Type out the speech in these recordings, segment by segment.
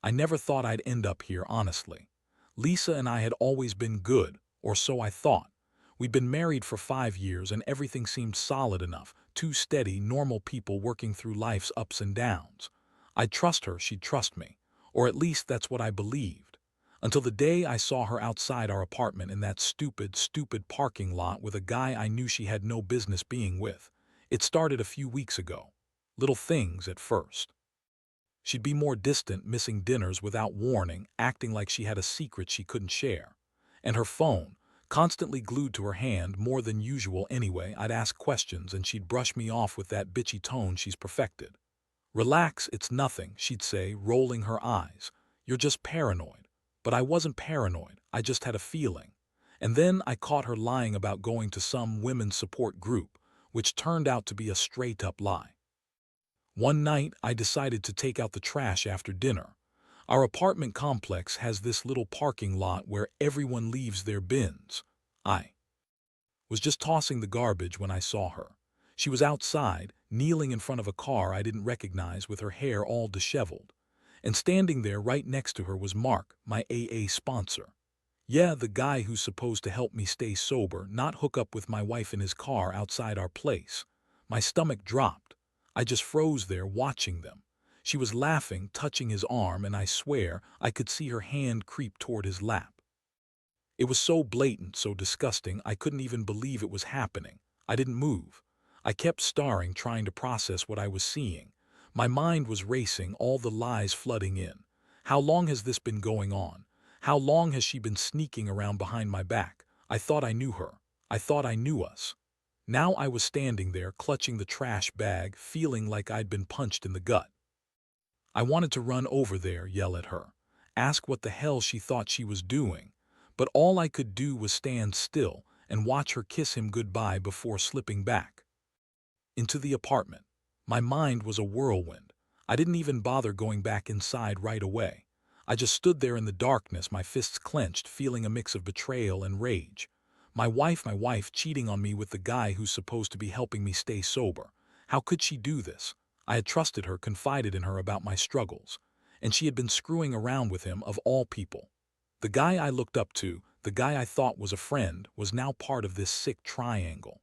I never thought I'd end up here, honestly. Lisa and I had always been good, or so I thought. We'd been married for 5 years and everything seemed solid enough, two steady, normal people working through life's ups and downs. I'd trust her, she'd trust me. Or at least that's what I believed. Until the day I saw her outside our apartment in that stupid parking lot with a guy I knew she had no business being with. It started a few weeks ago. Little things at first. She'd be more distant, missing dinners without warning, acting like she had a secret she couldn't share. And her phone, constantly glued to her hand, more than usual anyway. I'd ask questions and she'd brush me off with that bitchy tone she's perfected. "Relax, it's nothing," she'd say, rolling her eyes. "You're just paranoid." But I wasn't paranoid, I just had a feeling. And then I caught her lying about going to some women's support group, which turned out to be a straight-up lie. One night, I decided to take out the trash after dinner. Our apartment complex has this little parking lot where everyone leaves their bins. I was just tossing the garbage when I saw her. She was outside, kneeling in front of a car I didn't recognize with her hair all disheveled. And standing there right next to her was Mark, my AA sponsor. Yeah, the guy who's supposed to help me stay sober, not hook up with my wife in his car outside our place. My stomach dropped. I just froze there watching them. She was laughing, touching his arm, and I swear I could see her hand creep toward his lap. It was so blatant, so disgusting, I couldn't even believe it was happening. I didn't move. I kept staring, trying to process what I was seeing. My mind was racing, all the lies flooding in. How long has this been going on? How long has she been sneaking around behind my back? I thought I knew her. I thought I knew us. Now I was standing there, clutching the trash bag, feeling like I'd been punched in the gut. I wanted to run over there, yell at her, ask what the hell she thought she was doing. But all I could do was stand still and watch her kiss him goodbye before slipping back into the apartment. My mind was a whirlwind. I didn't even bother going back inside right away. I just stood there in the darkness, my fists clenched, feeling a mix of betrayal and rage. My wife cheating on me with the guy who's supposed to be helping me stay sober. How could she do this? I had trusted her, confided in her about my struggles. And she had been screwing around with him, of all people. The guy I looked up to, the guy I thought was a friend, was now part of this sick triangle.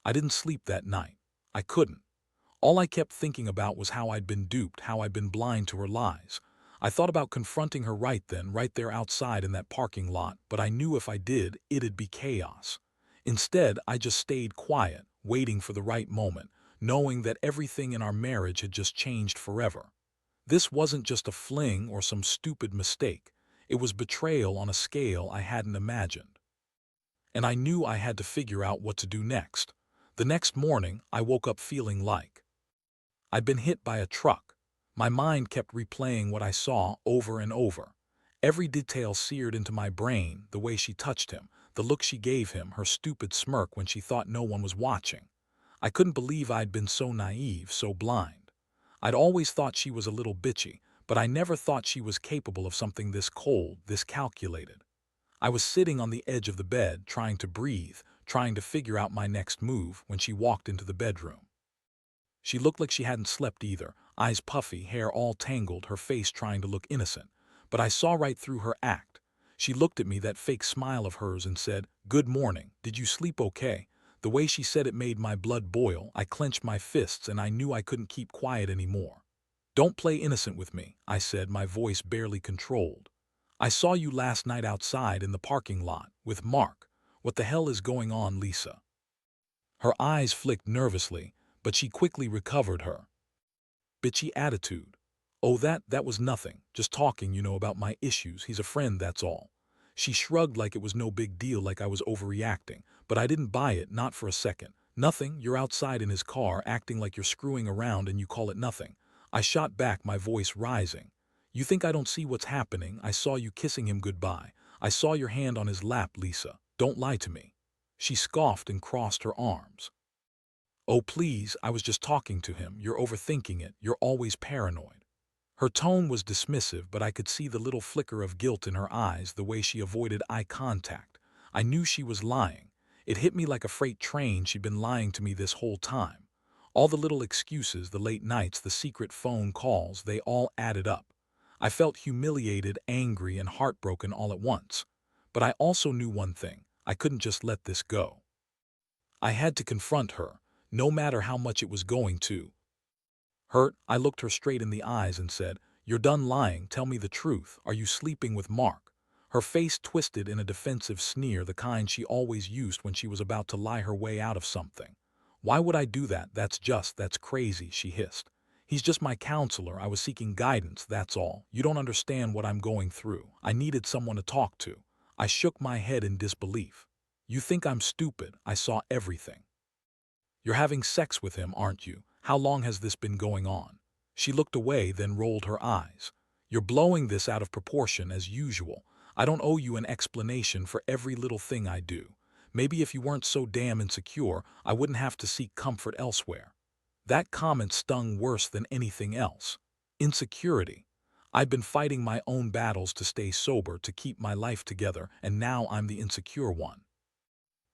I didn't sleep that night. I couldn't. All I kept thinking about was how I'd been duped, how I'd been blind to her lies. I thought about confronting her right then, right there outside in that parking lot, but I knew if I did, it'd be chaos. Instead, I just stayed quiet, waiting for the right moment, knowing that everything in our marriage had just changed forever. This wasn't just a fling or some stupid mistake. It was betrayal on a scale I hadn't imagined. And I knew I had to figure out what to do next. The next morning, I woke up feeling like I'd been hit by a truck. My mind kept replaying what I saw over and over. Every detail seared into my brain, the way she touched him, the look she gave him, her stupid smirk when she thought no one was watching. I couldn't believe I'd been so naive, so blind. I'd always thought she was a little bitchy, but I never thought she was capable of something this cold, this calculated. I was sitting on the edge of the bed, trying to breathe, trying to figure out my next move, when she walked into the bedroom. She looked like she hadn't slept either, eyes puffy, hair all tangled, her face trying to look innocent. But I saw right through her act. She looked at me, that fake smile of hers, and said, "Good morning, did you sleep okay?" The way she said it made my blood boil. I clenched my fists and I knew I couldn't keep quiet anymore. "Don't play innocent with me," I said, my voice barely controlled. "I saw you last night outside in the parking lot, with Mark. What the hell is going on, Lisa?" Her eyes flicked nervously, but she quickly recovered her bitchy attitude. "Oh, that was nothing. Just talking, about my issues. He's a friend, that's all." She shrugged like it was no big deal, like I was overreacting, but I didn't buy it, not for a second. "Nothing, you're outside in his car, acting like you're screwing around and you call it nothing." I shot back, my voice rising. "You think I don't see what's happening? I saw you kissing him goodbye. I saw your hand on his lap, Lisa. Don't lie to me." She scoffed and crossed her arms. "Oh, please, I was just talking to him. You're overthinking it. You're always paranoid." Her tone was dismissive, but I could see the little flicker of guilt in her eyes, the way she avoided eye contact. I knew she was lying. It hit me like a freight train. She'd been lying to me this whole time. All the little excuses, the late nights, the secret phone calls, they all added up. I felt humiliated, angry, and heartbroken all at once. But I also knew one thing: I couldn't just let this go. I had to confront her, no matter how much it was going to hurt. I looked her straight in the eyes and said, "You're done lying, tell me the truth. Are you sleeping with Mark?" Her face twisted in a defensive sneer, the kind she always used when she was about to lie her way out of something. "Why would I do that? That's crazy," she hissed. "He's just my counselor. I was seeking guidance, that's all. You don't understand what I'm going through. I needed someone to talk to." I shook my head in disbelief. "You think I'm stupid? I saw everything." "You're having sex with him, aren't you? How long has this been going on?" She looked away, then rolled her eyes. "You're blowing this out of proportion as usual. I don't owe you an explanation for every little thing I do. Maybe if you weren't so damn insecure, I wouldn't have to seek comfort elsewhere." That comment stung worse than anything else. Insecurity. I'd been fighting my own battles to stay sober, to keep my life together, and now I'm the insecure one.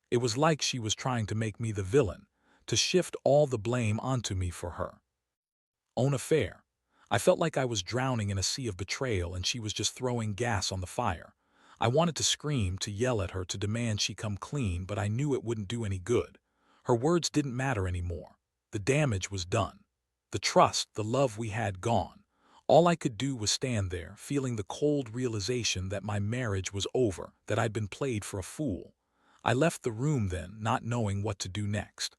It was like she was trying to make me the villain, to shift all the blame onto me for her own affair. I felt like I was drowning in a sea of betrayal and she was just throwing gas on the fire. I wanted to scream, to yell at her, to demand she come clean, but I knew it wouldn't do any good. Her words didn't matter anymore. The damage was done. The trust, the love we had, gone. All I could do was stand there, feeling the cold realization that my marriage was over, that I'd been played for a fool. I left the room then, not knowing what to do next.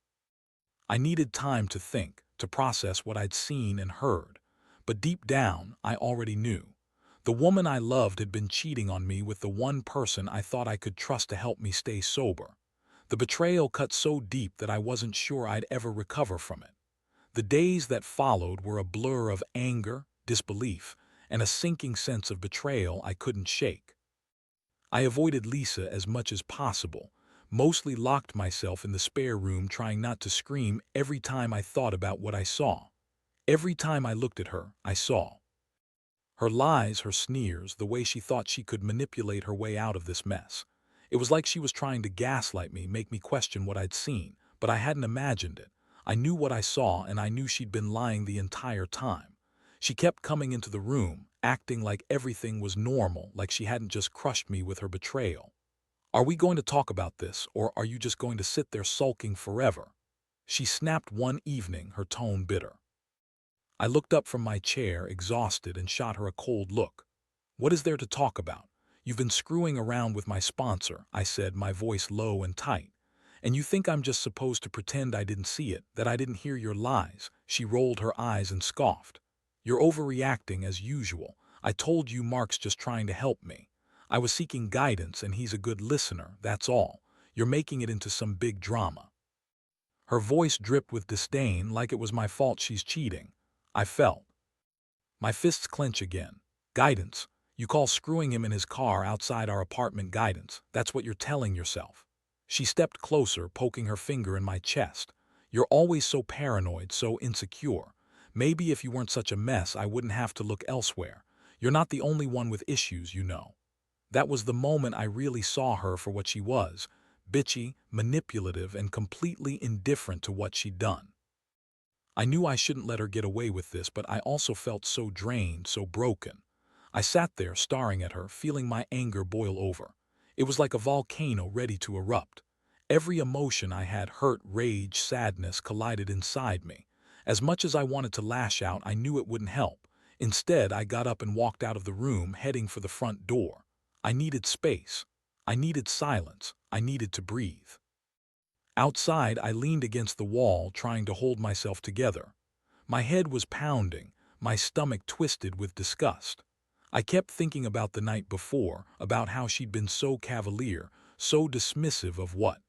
I needed time to think, to process what I'd seen and heard. But deep down, I already knew. The woman I loved had been cheating on me with the one person I thought I could trust to help me stay sober. The betrayal cut so deep that I wasn't sure I'd ever recover from it. The days that followed were a blur of anger, disbelief, and a sinking sense of betrayal I couldn't shake. I avoided Lisa as much as possible, mostly locked myself in the spare room, trying not to scream every time I thought about what I saw. Every time I looked at her, I saw her lies, her sneers, the way she thought she could manipulate her way out of this mess. It was like she was trying to gaslight me, make me question what I'd seen, but I hadn't imagined it. I knew what I saw, and I knew she'd been lying the entire time. She kept coming into the room, acting like everything was normal, like she hadn't just crushed me with her betrayal. "Are we going to talk about this, or are you just going to sit there sulking forever?" she snapped one evening, her tone bitter. I looked up from my chair, exhausted, and shot her a cold look. "What is there to talk about? You've been screwing around with my sponsor," I said, my voice low and tight. "And you think I'm just supposed to pretend I didn't see it, that I didn't hear your lies?" She rolled her eyes and scoffed. "You're overreacting as usual. I told you Mark's just trying to help me. I was seeking guidance and he's a good listener, that's all. You're making it into some big drama." Her voice dripped with disdain, like it was my fault she's cheating. I felt my fists clench again. "Guidance? You call screwing him in his car outside our apartment guidance? That's what you're telling yourself?" She stepped closer, poking her finger in my chest. "You're always so paranoid, so insecure. Maybe if you weren't such a mess, I wouldn't have to look elsewhere. You're not the only one with issues, you know." That was the moment I really saw her for what she was: bitchy, manipulative, and completely indifferent to what she'd done. I knew I shouldn't let her get away with this, but I also felt so drained, so broken. I sat there staring at her, feeling my anger boil over. It was like a volcano ready to erupt. Every emotion I had, hurt, rage, sadness, collided inside me. As much as I wanted to lash out, I knew it wouldn't help. Instead, I got up and walked out of the room, heading for the front door. I needed space. I needed silence. I needed to breathe. Outside, I leaned against the wall, trying to hold myself together. My head was pounding, my stomach twisted with disgust. I kept thinking about the night before, about how she'd been so cavalier, so dismissive of what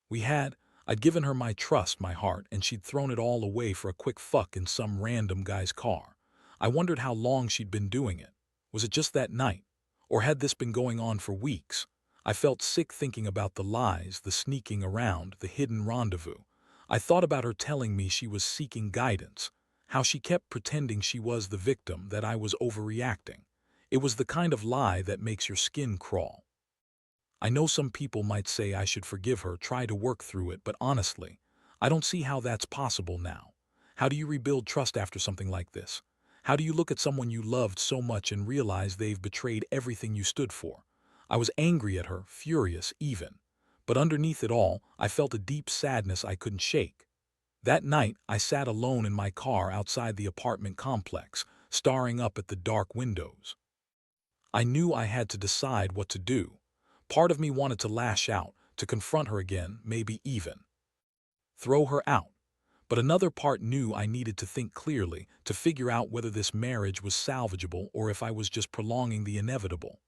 we had. I'd given her my trust, my heart, and she'd thrown it all away for a quick fuck in some random guy's car. I wondered how long she'd been doing it. Was it just that night? Or had this been going on for weeks? I felt sick thinking about the lies, the sneaking around, the hidden rendezvous. I thought about her telling me she was seeking guidance, how she kept pretending she was the victim, that I was overreacting. It was the kind of lie that makes your skin crawl. I know some people might say I should forgive her, try to work through it, but honestly, I don't see how that's possible now. How do you rebuild trust after something like this? How do you look at someone you loved so much and realize they've betrayed everything you stood for? I was angry at her, furious even. But underneath it all, I felt a deep sadness I couldn't shake. That night, I sat alone in my car outside the apartment complex, staring up at the dark windows. I knew I had to decide what to do. Part of me wanted to lash out, to confront her again, maybe even throw her out. But another part knew I needed to think clearly, to figure out whether this marriage was salvageable or if I was just prolonging the inevitable.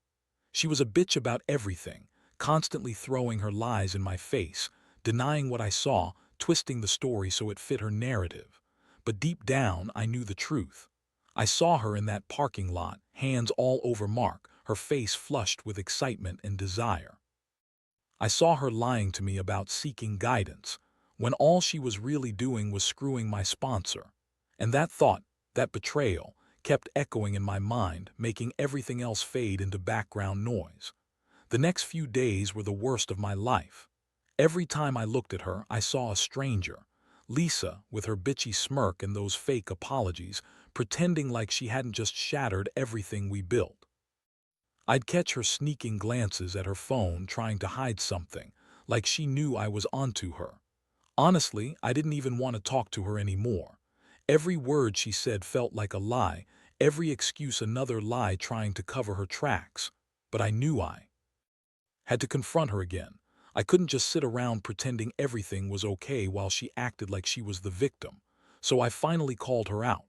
She was a bitch about everything, constantly throwing her lies in my face, denying what I saw, twisting the story so it fit her narrative. But deep down, I knew the truth. I saw her in that parking lot, hands all over Mark, her face flushed with excitement and desire. I saw her lying to me about seeking guidance, when all she was really doing was screwing my sponsor. And that thought, that betrayal, kept echoing in my mind, making everything else fade into background noise. The next few days were the worst of my life. Every time I looked at her, I saw a stranger. Lisa, with her bitchy smirk and those fake apologies, pretending like she hadn't just shattered everything we built. I'd catch her sneaking glances at her phone, trying to hide something, like she knew I was onto her. Honestly, I didn't even want to talk to her anymore. Every word she said felt like a lie, every excuse another lie trying to cover her tracks. But I knew I had to confront her again. I couldn't just sit around pretending everything was okay while she acted like she was the victim. So I finally called her out.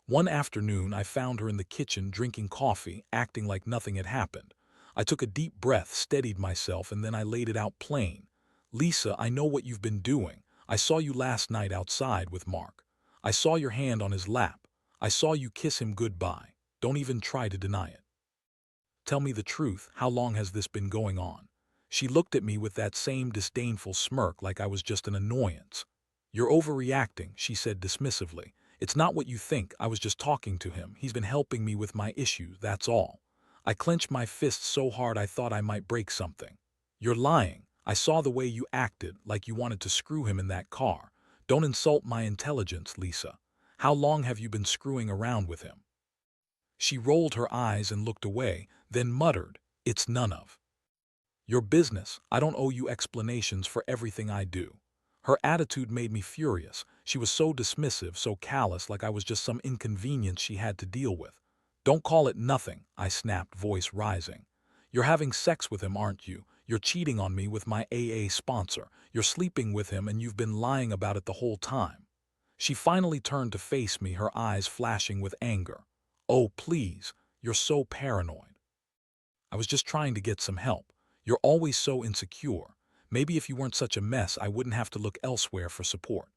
One afternoon, I found her in the kitchen drinking coffee, acting like nothing had happened. I took a deep breath, steadied myself, and then I laid it out plain. Lisa, I know what you've been doing. I saw you last night outside with Mark. I saw your hand on his lap. I saw you kiss him goodbye. Don't even try to deny it. Tell me the truth, how long has this been going on? She looked at me with that same disdainful smirk like I was just an annoyance. You're overreacting, she said dismissively. It's not what you think, I was just talking to him. He's been helping me with my issues, that's all. I clenched my fists so hard I thought I might break something. You're lying. I saw the way you acted, like you wanted to screw him in that car. Don't insult my intelligence, Lisa. How long have you been screwing around with him? She rolled her eyes and looked away, then muttered, It's none of your business. I don't owe you explanations for everything I do. Her attitude made me furious. She was so dismissive, so callous, like I was just some inconvenience she had to deal with. Don't call it nothing, I snapped, voice rising. You're having sex with him, aren't you? You're cheating on me with my AA sponsor. You're sleeping with him and you've been lying about it the whole time. She finally turned to face me, her eyes flashing with anger. Oh, please, you're so paranoid. I was just trying to get some help. You're always so insecure. Maybe if you weren't such a mess, I wouldn't have to look elsewhere for support.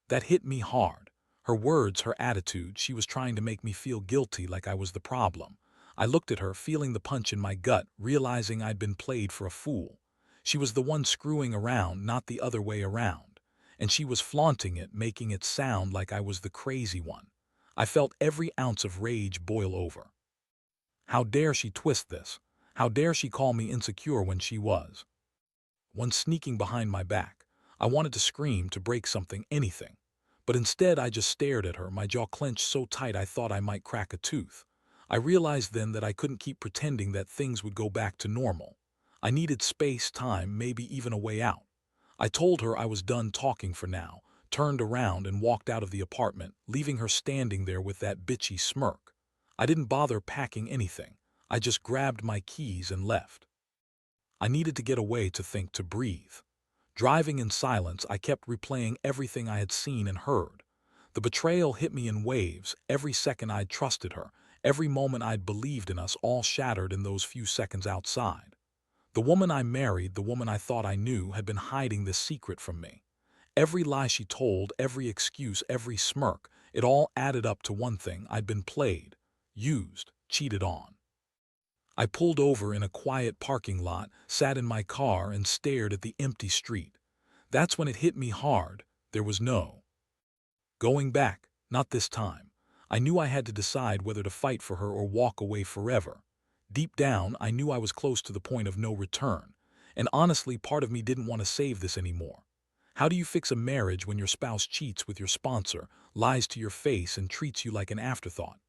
That hit me hard. Her words, her attitude, she was trying to make me feel guilty like I was the problem. I looked at her, feeling the punch in my gut, realizing I'd been played for a fool. She was the one screwing around, not the other way around. And she was flaunting it, making it sound like I was the crazy one. I felt every ounce of rage boil over. How dare she twist this? How dare she call me insecure when she was one sneaking behind my back? I wanted to scream, to break something, anything. But instead I just stared at her, my jaw clenched so tight I thought I might crack a tooth. I realized then that I couldn't keep pretending that things would go back to normal. I needed space, time, maybe even a way out. I told her I was done talking for now, turned around and walked out of the apartment, leaving her standing there with that bitchy smirk. I didn't bother packing anything. I just grabbed my keys and left. I needed to get away, to think, to breathe. Driving in silence, I kept replaying everything I had seen and heard. The betrayal hit me in waves, every second I'd trusted her, every moment I'd believed in us, all shattered in those few seconds outside. The woman I married, the woman I thought I knew, had been hiding this secret from me. Every lie she told, every excuse, every smirk, it all added up to one thing: I'd been played, used, cheated on. I pulled over in a quiet parking lot, sat in my car, and stared at the empty street. That's when it hit me hard. There was no going back, not this time. I knew I had to decide whether to fight for her or walk away forever. Deep down, I knew I was close to the point of no return. And honestly, part of me didn't want to save this anymore. How do you fix a marriage when your spouse cheats with your sponsor, lies to your face, and treats you like an afterthought?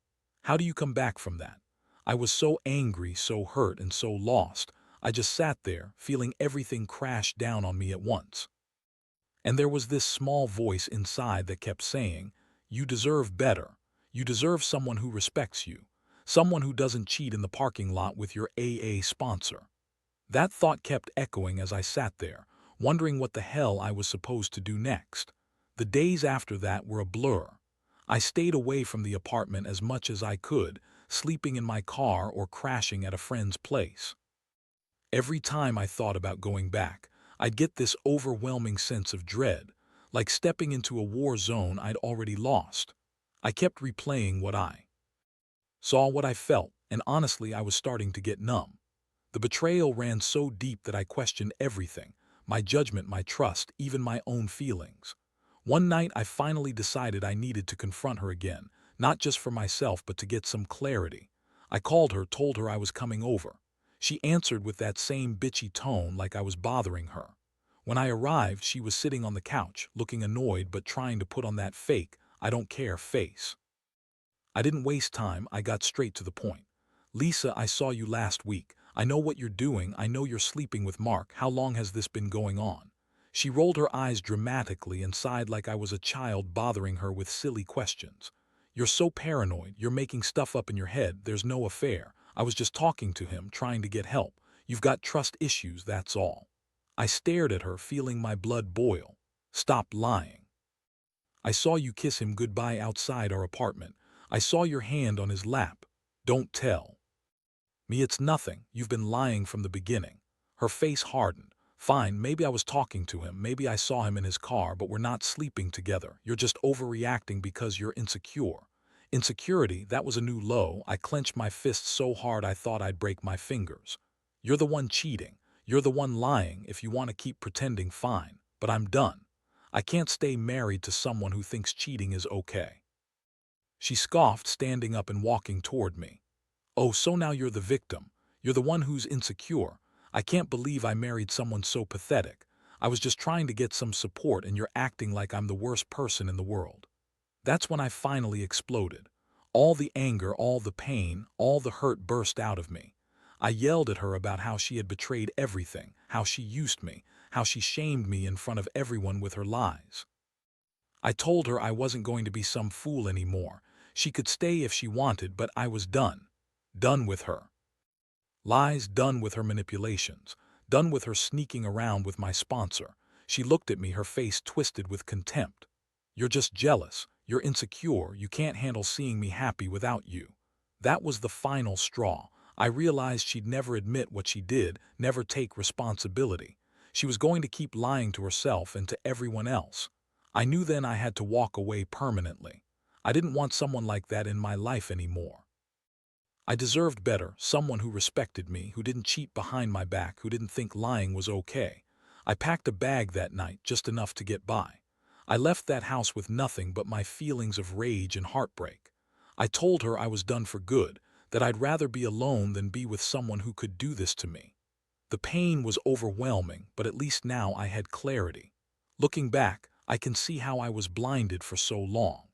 How do you come back from that? I was so angry, so hurt, and so lost. I just sat there, feeling everything crash down on me at once. And there was this small voice inside that kept saying, "You deserve better. You deserve someone who respects you. Someone who doesn't cheat in the parking lot with your AA sponsor." That thought kept echoing as I sat there, wondering what the hell I was supposed to do next. The days after that were a blur. I stayed away from the apartment as much as I could, sleeping in my car or crashing at a friend's place. Every time I thought about going back, I'd get this overwhelming sense of dread, like stepping into a war zone I'd already lost. I kept replaying what I saw, what I felt, and honestly I was starting to get numb. The betrayal ran so deep that I questioned everything, my judgment, my trust, even my own feelings. One night I finally decided I needed to confront her again, not just for myself but to get some clarity. I called her, told her I was coming over. She answered with that same bitchy tone, like I was bothering her. When I arrived, she was sitting on the couch, looking annoyed but trying to put on that fake, "I don't care" face. I didn't waste time, I got straight to the point. "Lisa, I saw you last week. I know what you're doing. I know you're sleeping with Mark. How long has this been going on?" She rolled her eyes dramatically and sighed like I was a child bothering her with silly questions. "You're so paranoid. You're making stuff up in your head. There's no affair. I was just talking to him, trying to get help. You've got trust issues, that's all." I stared at her, feeling my blood boil. "Stop lying. I saw you kiss him goodbye outside our apartment. I saw your hand on his lap. Don't tell me it's nothing. You've been lying from the beginning." Her face hardened. "Fine, maybe I was talking to him, maybe I saw him in his car, but we're not sleeping together. You're just overreacting because you're insecure." Insecurity, that was a new low. I clenched my fist so hard I thought I'd break my fingers. "You're the one cheating. You're the one lying. If you want to keep pretending, fine. But I'm done. I can't stay married to someone who thinks cheating is okay." She scoffed, standing up and walking toward me. "Oh, so now you're the victim. You're the one who's insecure. I can't believe I married someone so pathetic. I was just trying to get some support and you're acting like I'm the worst person in the world." That's when I finally exploded. All the anger, all the pain, all the hurt burst out of me. I yelled at her about how she had betrayed everything, how she used me, how she shamed me in front of everyone with her lies. I told her I wasn't going to be some fool anymore. She could stay if she wanted, but I was done. Done with her lies, done with her manipulations, done with her sneaking around with my sponsor. She looked at me, her face twisted with contempt. "You're just jealous. You're insecure. You can't handle seeing me happy without you." That was the final straw. I realized she'd never admit what she did, never take responsibility. She was going to keep lying to herself and to everyone else. I knew then I had to walk away permanently. I didn't want someone like that in my life anymore. I deserved better, someone who respected me, who didn't cheat behind my back, who didn't think lying was okay. I packed a bag that night, just enough to get by. I left that house with nothing but my feelings of rage and heartbreak. I told her I was done for good, that I'd rather be alone than be with someone who could do this to me. The pain was overwhelming, but at least now I had clarity. Looking back, I can see how I was blinded for so long.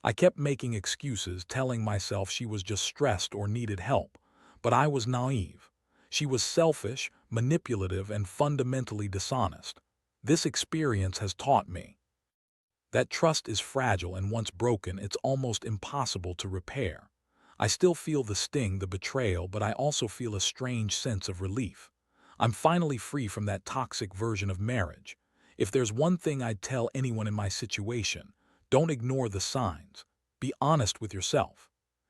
I kept making excuses, telling myself she was just stressed or needed help. But I was naive. She was selfish, manipulative, and fundamentally dishonest. This experience has taught me that trust is fragile, and once broken, it's almost impossible to repair. I still feel the sting, the betrayal, but I also feel a strange sense of relief. I'm finally free from that toxic version of marriage. If there's one thing I'd tell anyone in my situation, don't ignore the signs. Be honest with yourself.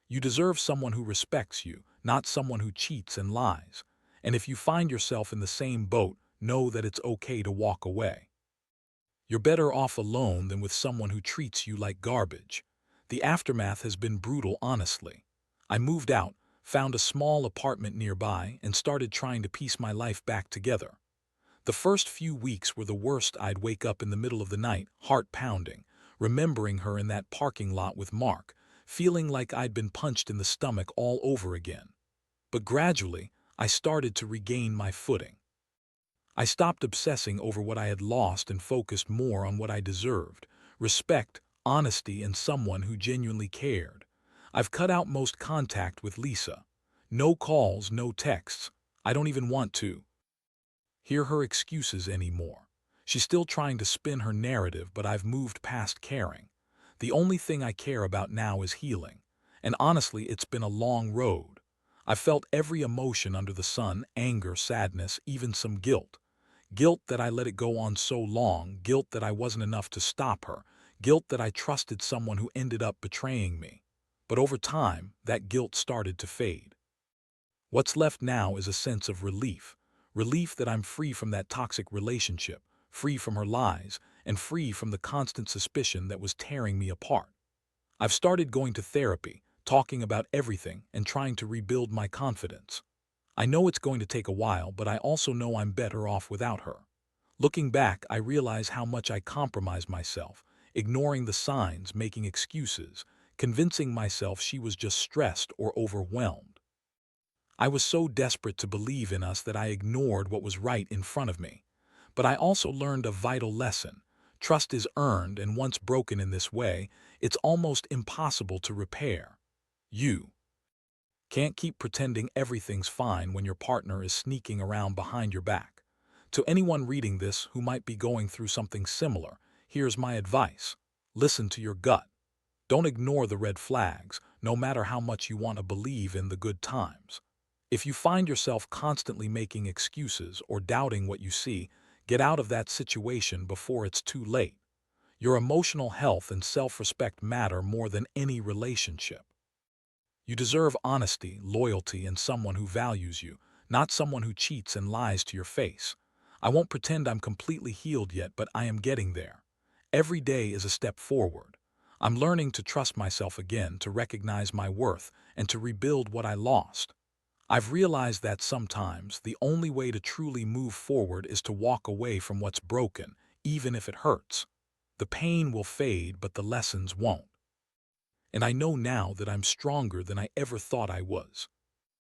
You deserve someone who respects you, not someone who cheats and lies. And if you find yourself in the same boat, know that it's okay to walk away. You're better off alone than with someone who treats you like garbage. The aftermath has been brutal, honestly. I moved out, found a small apartment nearby, and started trying to piece my life back together. The first few weeks were the worst. I'd wake up in the middle of the night, heart pounding, remembering her in that parking lot with Mark, feeling like I'd been punched in the stomach all over again. But gradually, I started to regain my footing. I stopped obsessing over what I had lost and focused more on what I deserved: respect, honesty, and someone who genuinely cared. I've cut out most contact with Lisa. No calls, no texts. I don't even want to hear her excuses anymore. She's still trying to spin her narrative, but I've moved past caring. The only thing I care about now is healing. And honestly, it's been a long road. I've felt every emotion under the sun: anger, sadness, even some guilt. Guilt that I let it go on so long, guilt that I wasn't enough to stop her, guilt that I trusted someone who ended up betraying me. But over time, that guilt started to fade. What's left now is a sense of relief. Relief that I'm free from that toxic relationship, free from her lies, and free from the constant suspicion that was tearing me apart. I've started going to therapy, talking about everything, and trying to rebuild my confidence. I know it's going to take a while, but I also know I'm better off without her. Looking back, I realize how much I compromised myself, ignoring the signs, making excuses, convincing myself she was just stressed or overwhelmed. I was so desperate to believe in us that I ignored what was right in front of me. But I also learned a vital lesson. Trust is earned, and once broken in this way, it's almost impossible to repair. You can't keep pretending everything's fine when your partner is sneaking around behind your back. To anyone reading this who might be going through something similar, here's my advice. Listen to your gut. Don't ignore the red flags, no matter how much you want to believe in the good times. If you find yourself constantly making excuses or doubting what you see, get out of that situation before it's too late. Your emotional health and self-respect matter more than any relationship. You deserve honesty, loyalty, and someone who values you, not someone who cheats and lies to your face. I won't pretend I'm completely healed yet, but I am getting there. Every day is a step forward. I'm learning to trust myself again, to recognize my worth, and to rebuild what I lost. I've realized that sometimes the only way to truly move forward is to walk away from what's broken, even if it hurts. The pain will fade, but the lessons won't. And I know now that I'm stronger than I ever thought I was.